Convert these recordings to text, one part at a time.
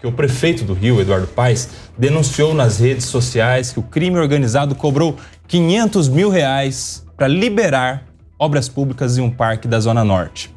porque o prefeito do Rio, Eduardo Paes, denunciou nas redes sociais que o crime organizado cobrou R$500 mil para liberar obras públicas em um parque da Zona Norte.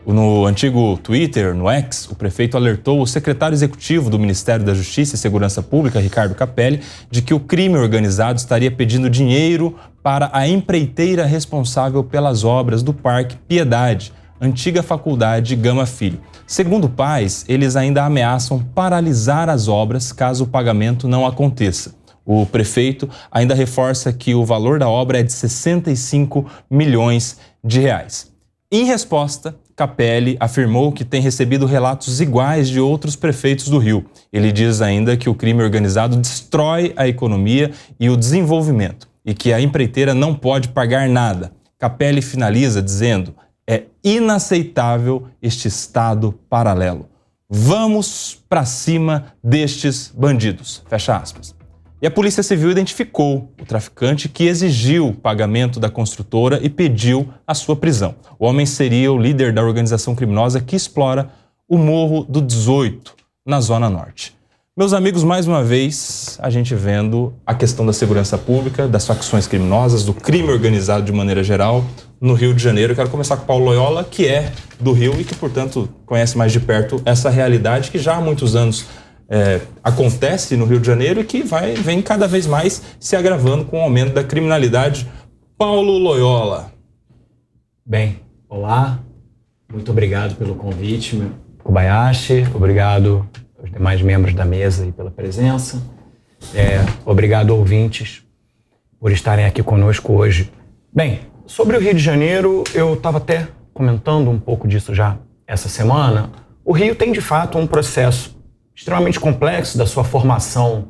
No antigo Twitter, no X, o prefeito alertou o secretário executivo do Ministério da Justiça e Segurança Pública, Ricardo Capelli, de que o crime organizado estaria pedindo dinheiro para a empreiteira responsável pelas obras do Parque Piedade, antiga Faculdade Gama Filho. Segundo Paes, eles ainda ameaçam paralisar as obras caso o pagamento não aconteça. O prefeito ainda reforça que o valor da obra é de R$65 milhões. Em resposta, Capelli afirmou que tem recebido relatos iguais de outros prefeitos do Rio. Ele diz ainda que o crime organizado destrói a economia e o desenvolvimento e que a empreiteira não pode pagar nada. Capelli finaliza dizendo: é inaceitável este estado paralelo. Vamos para cima destes bandidos. Fecha aspas. E a Polícia Civil identificou o traficante que exigiu o pagamento da construtora e pediu a sua prisão. O homem seria o líder da organização criminosa que explora o Morro do 18, na Zona Norte. Meus amigos, mais uma vez, a gente vendo a questão da segurança pública, das facções criminosas, do crime organizado de maneira geral no Rio de Janeiro. Eu quero começar com o Paulo Loyola, que é do Rio e que, portanto, conhece mais de perto essa realidade que já há muitos anos acontece no Rio de Janeiro e que vem cada vez mais se agravando com o aumento da criminalidade. Paulo Loyola. Bem, olá, muito obrigado pelo convite, Kobayashi, obrigado aos demais membros da mesa e pela presença, obrigado ouvintes por estarem aqui conosco hoje. Bem, sobre o Rio de Janeiro, eu estava até comentando um pouco disso já essa semana. O Rio tem de fato um processo extremamente complexo da sua formação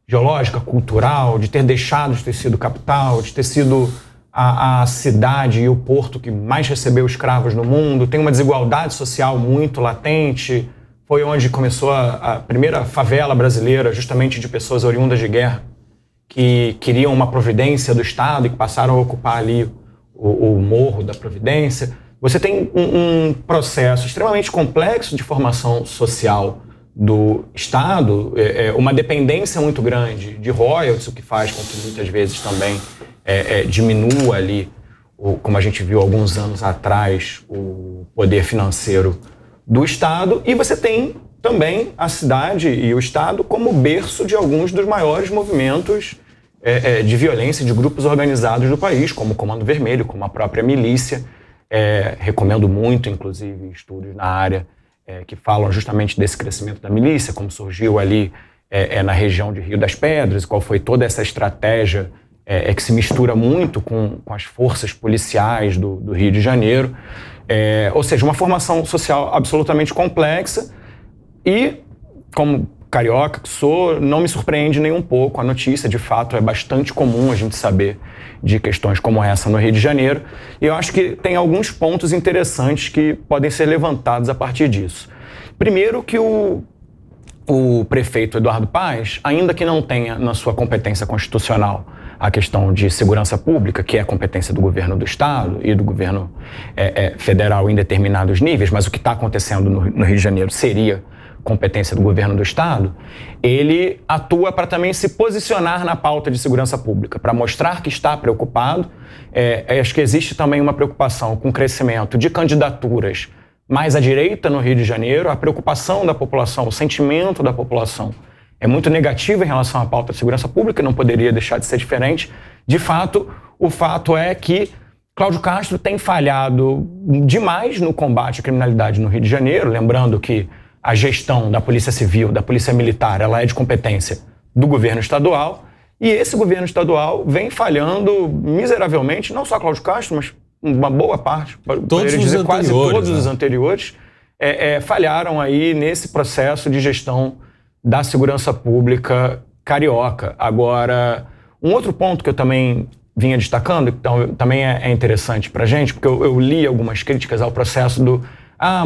geológica, cultural, de ter deixado de ter sido capital, de ter sido a cidade e o porto que mais recebeu escravos no mundo. Tem uma desigualdade social muito latente. Foi onde começou a primeira favela brasileira, justamente de pessoas oriundas de guerra, que queriam uma providência do Estado e que passaram a ocupar ali o Morro da Providência. Você tem um processo extremamente complexo de formação social do Estado, uma dependência muito grande de royalties, o que faz com que muitas vezes também diminua ali, como a gente viu alguns anos atrás, o poder financeiro do Estado. E você tem também a cidade e o Estado como berço de alguns dos maiores movimentos de violência de grupos organizados do país, como o Comando Vermelho, como a própria milícia. Recomendo muito, inclusive, estudos na área que falam justamente desse crescimento da milícia, como surgiu ali na região de Rio das Pedras, qual foi toda essa estratégia que se mistura muito com as forças policiais do Rio de Janeiro. Ou seja, uma formação social absolutamente complexa e, como carioca que sou, não me surpreende nem um pouco a notícia. De fato, é bastante comum a gente saber de questões como essa no Rio de Janeiro. E eu acho que tem alguns pontos interessantes que podem ser levantados a partir disso. Primeiro, que o prefeito Eduardo Paes, ainda que não tenha na sua competência constitucional a questão de segurança pública, que é a competência do governo do Estado e do governo federal em determinados níveis, mas o que está acontecendo no Rio de Janeiro seria competência do governo do Estado, ele atua para também se posicionar na pauta de segurança pública, para mostrar que está preocupado. Acho que existe também uma preocupação com o crescimento de candidaturas mais à direita no Rio de Janeiro. A preocupação da população, o sentimento da população é muito negativo em relação à pauta de segurança pública, não poderia deixar de ser diferente. De fato, o fato é que Cláudio Castro tem falhado demais no combate à criminalidade no Rio de Janeiro, lembrando que a gestão da Polícia Civil, da Polícia Militar, ela é de competência do governo estadual, e esse governo estadual vem falhando miseravelmente, não só Cláudio Castro, mas uma boa parte, poderia dizer quase todos os anteriores, falharam aí nesse processo de gestão da segurança pública carioca. Agora, um outro ponto que eu também vinha destacando, que também é interessante pra gente, porque eu li algumas críticas ao processo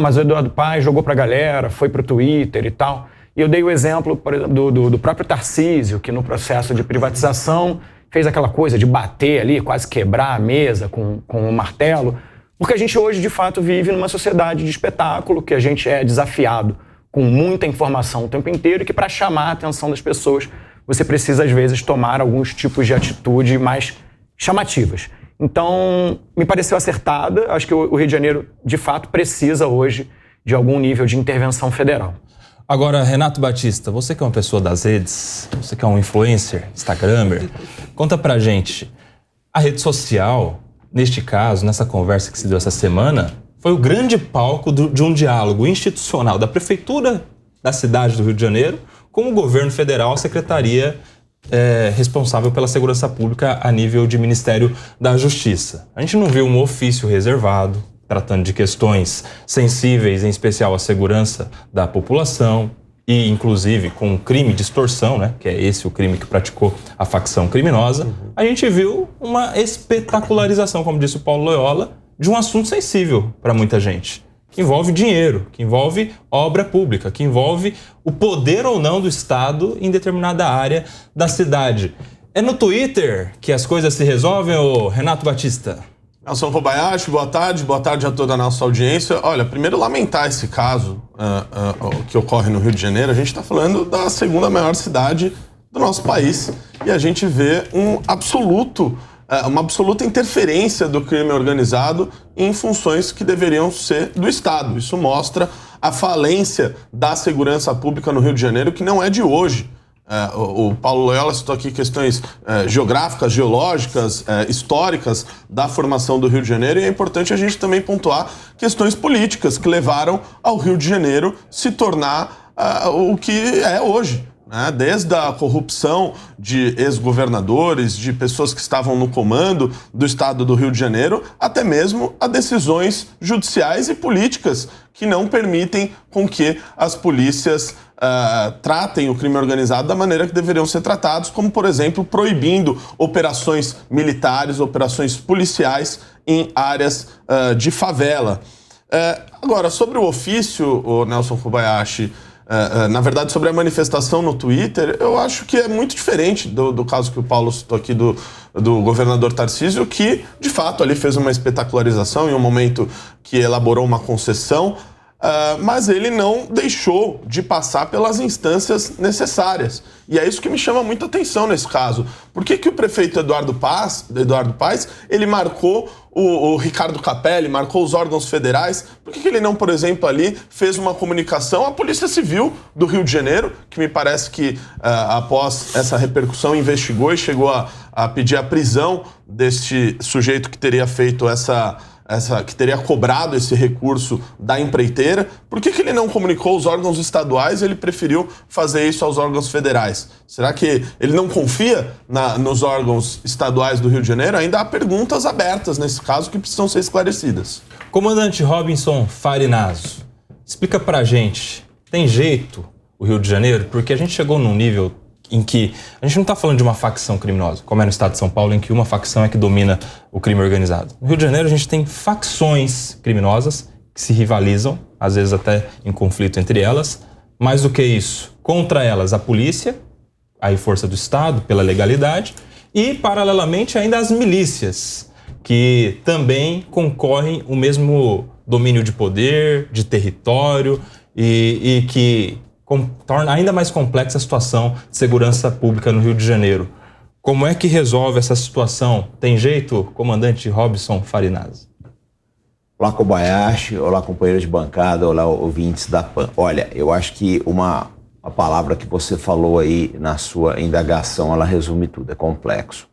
mas o Eduardo Paes jogou pra galera, foi pro Twitter e tal. E eu dei o exemplo, por exemplo, do próprio Tarcísio, que no processo de privatização fez aquela coisa de bater ali, quase quebrar a mesa com um martelo, porque a gente hoje, de fato, vive numa sociedade de espetáculo, que a gente é desafiado com muita informação o tempo inteiro e que para chamar a atenção das pessoas você precisa, às vezes, tomar alguns tipos de atitude mais chamativas. Então, me pareceu acertada. Acho que o Rio de Janeiro, de fato, precisa hoje de algum nível de intervenção federal. Agora, Renato Batista, você que é uma pessoa das redes, você que é um influencer, instagramer, conta pra gente, a rede social, neste caso, nessa conversa que se deu essa semana, foi o grande palco de um diálogo institucional da Prefeitura da cidade do Rio de Janeiro com o governo federal, a secretaria responsável pela segurança pública a nível de Ministério da Justiça. A gente não viu um ofício reservado, tratando de questões sensíveis, em especial a segurança da população e, inclusive, com o crime de extorsão, né, que é esse o crime que praticou a facção criminosa. A gente viu uma espetacularização, como disse o Paulo Loyola, de um assunto sensível para muita gente, que envolve dinheiro, que envolve obra pública, que envolve o poder ou não do Estado em determinada área da cidade. É no Twitter que as coisas se resolvem, ô Renato Batista? Nelson Kobayashi, boa tarde a toda a nossa audiência. Olha, primeiro lamentar esse caso que ocorre no Rio de Janeiro. A gente está falando da segunda maior cidade do nosso país e a gente vê uma absoluta interferência do crime organizado em funções que deveriam ser do Estado. Isso mostra a falência da segurança pública no Rio de Janeiro, que não é de hoje. O Paulo Loyola citou aqui questões geográficas, geológicas, históricas da formação do Rio de Janeiro, e é importante a gente também pontuar questões políticas que levaram ao Rio de Janeiro se tornar o que é hoje. Desde a corrupção de ex-governadores, de pessoas que estavam no comando do estado do Rio de Janeiro, até mesmo a decisões judiciais e políticas que não permitem com que as polícias tratem o crime organizado da maneira que deveriam ser tratados, como, por exemplo, proibindo operações militares, operações policiais em áreas de favela. Agora, sobre o ofício, o Nelson Kobayashi, na verdade, sobre a manifestação no Twitter, eu acho que é muito diferente do caso que o Paulo citou aqui do governador Tarcísio, que, de fato, ali fez uma espetacularização em um momento que elaborou uma concessão, mas ele não deixou de passar pelas instâncias necessárias. E é isso que me chama muita atenção nesse caso. Por que o prefeito Eduardo Paes, ele marcou o Ricardo Capelli, marcou os órgãos federais? Por que ele não, por exemplo, ali fez uma comunicação à Polícia Civil do Rio de Janeiro, que me parece que, após essa repercussão, investigou e chegou a pedir a prisão deste sujeito que teria feito que teria cobrado esse recurso da empreiteira? Por que ele não comunicou os órgãos estaduais e ele preferiu fazer isso aos órgãos federais? Será que ele não confia nos órgãos estaduais do Rio de Janeiro? Ainda há perguntas abertas nesse caso que precisam ser esclarecidas. Comandante Robinson Farinazzo, explica pra gente, tem jeito o Rio de Janeiro? Porque a gente chegou num nível em que a gente não está falando de uma facção criminosa, como é no estado de São Paulo, em que uma facção é que domina o crime organizado. No Rio de Janeiro a gente tem facções criminosas que se rivalizam, às vezes até em conflito entre elas. Mais do que isso, contra elas a polícia, aí força do Estado, pela legalidade, e paralelamente ainda as milícias, que também concorrem o mesmo domínio de poder, de território e que torna ainda mais complexa a situação de segurança pública no Rio de Janeiro. Como é que resolve essa situação? Tem jeito, comandante Robinson Farinazzo? Olá, Kobayashi, olá, companheiros de bancada, olá, ouvintes da PAN. Olha, eu acho que a palavra que você falou aí na sua indagação, ela resume tudo, é complexo.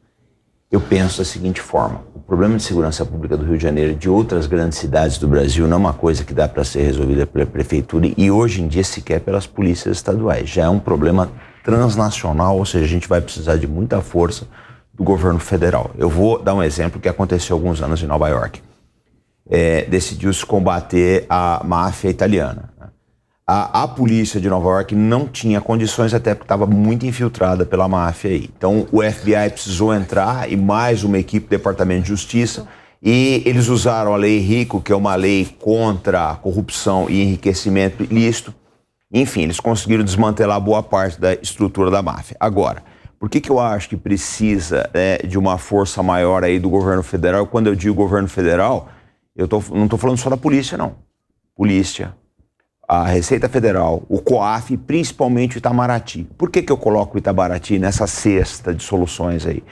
Eu penso da seguinte forma: o problema de segurança pública do Rio de Janeiro e de outras grandes cidades do Brasil não é uma coisa que dá para ser resolvida pela prefeitura e hoje em dia sequer pelas polícias estaduais. Já é um problema transnacional, ou seja, a gente vai precisar de muita força do governo federal. Eu vou dar um exemplo que aconteceu há alguns anos em Nova York. Decidiu-se combater a máfia italiana. A polícia de Nova York não tinha condições, até porque estava muito infiltrada pela máfia aí. Então o FBI precisou entrar e mais uma equipe do Departamento de Justiça, e eles usaram a Lei Rico, que é uma lei contra a corrupção e enriquecimento ilícito. Enfim, eles conseguiram desmantelar boa parte da estrutura da máfia. Agora, por que eu acho que precisa de uma força maior aí do governo federal? Quando eu digo governo federal, não estou falando só da polícia, não. Polícia, a Receita Federal, o COAF e principalmente o Itamaraty. Por que eu coloco o Itamaraty nessa cesta de soluções aí?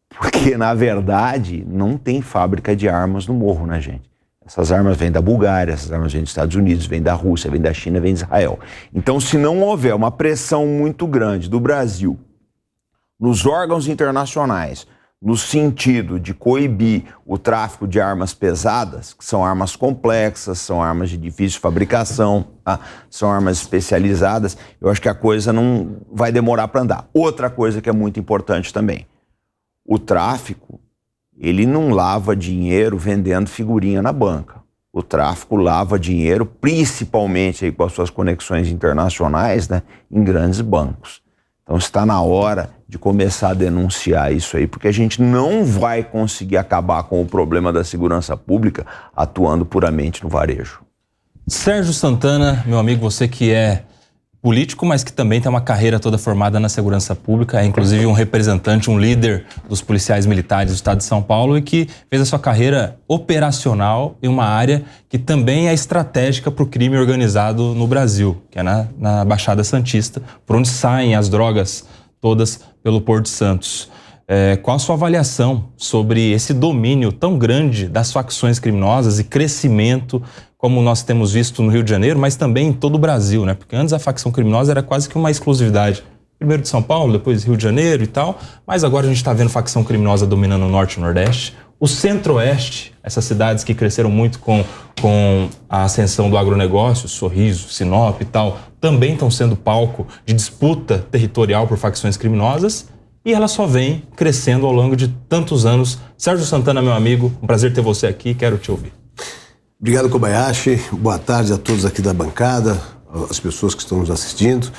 Porque, na verdade, não tem fábrica de armas no morro, né, gente? Essas armas vêm da Bulgária, essas armas vêm dos Estados Unidos, vêm da Rússia, vêm da China, vêm de Israel. Então, se não houver uma pressão muito grande do Brasil nos órgãos internacionais, no sentido de coibir o tráfico de armas pesadas, que são armas complexas, são armas de difícil fabricação, tá? São armas especializadas, eu acho que a coisa não vai demorar para andar. Outra coisa que é muito importante também, o tráfico, ele não lava dinheiro vendendo figurinha na banca. O tráfico lava dinheiro, principalmente aí com as suas conexões internacionais, né, em grandes bancos. Então está na hora de começar a denunciar isso aí, porque a gente não vai conseguir acabar com o problema da segurança pública atuando puramente no varejo. Sérgio Santana, meu amigo, você que é político, mas que também tem uma carreira toda formada na segurança pública, é inclusive um representante, um líder dos policiais militares do estado de São Paulo e que fez a sua carreira operacional em uma área que também é estratégica para o crime organizado no Brasil, que é na Baixada Santista, por onde saem as drogas todas pelo Porto de Santos. Qual a sua avaliação sobre esse domínio tão grande das facções criminosas e crescimento, como nós temos visto no Rio de Janeiro, mas também em todo o Brasil, né? Porque antes a facção criminosa era quase que uma exclusividade. Primeiro de São Paulo, depois Rio de Janeiro e tal, mas agora a gente está vendo facção criminosa dominando o Norte e o Nordeste. O Centro-Oeste, essas cidades que cresceram muito com a ascensão do agronegócio, Sorriso, Sinop e tal, também estão sendo palco de disputa territorial por facções criminosas. E ela só vem crescendo ao longo de tantos anos. Sérgio Santana, meu amigo, um prazer ter você aqui, quero te ouvir. Obrigado, Kobayashi. Boa tarde a todos aqui da bancada, as pessoas que estão nos assistindo.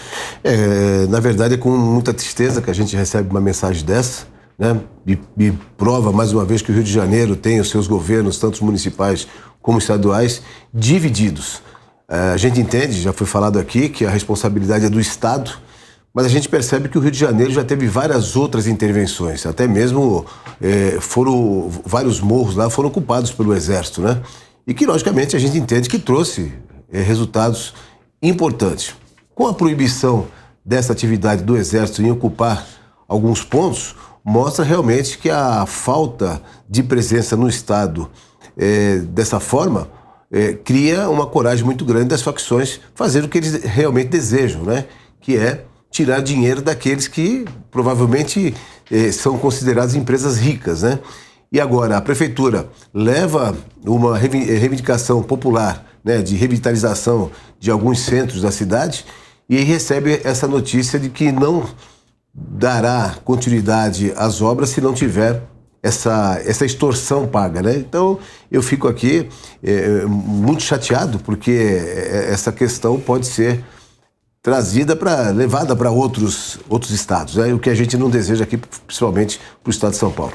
Na verdade, é com muita tristeza que a gente recebe uma mensagem dessa, né? E prova, mais uma vez, que o Rio de Janeiro tem os seus governos, tanto municipais como estaduais, divididos. A gente entende, já foi falado aqui, que a responsabilidade é do Estado, mas a gente percebe que o Rio de Janeiro já teve várias outras intervenções, até mesmo vários morros lá foram ocupados pelo Exército, né? E que, logicamente, a gente entende que trouxe resultados importantes. Com a proibição dessa atividade do Exército em ocupar alguns pontos, mostra realmente que a falta de presença no Estado dessa forma cria uma coragem muito grande das facções fazer o que eles realmente desejam, né? Que é tirar dinheiro daqueles que provavelmente são considerados empresas ricas, né? E agora a prefeitura leva uma reivindicação popular, né, de revitalização de alguns centros da cidade e aí recebe essa notícia de que não dará continuidade às obras se não tiver essa extorsão paga, né? Então eu fico aqui muito chateado porque essa questão pode ser levada para outros estados, né? O que a gente não deseja aqui, principalmente para o estado de São Paulo.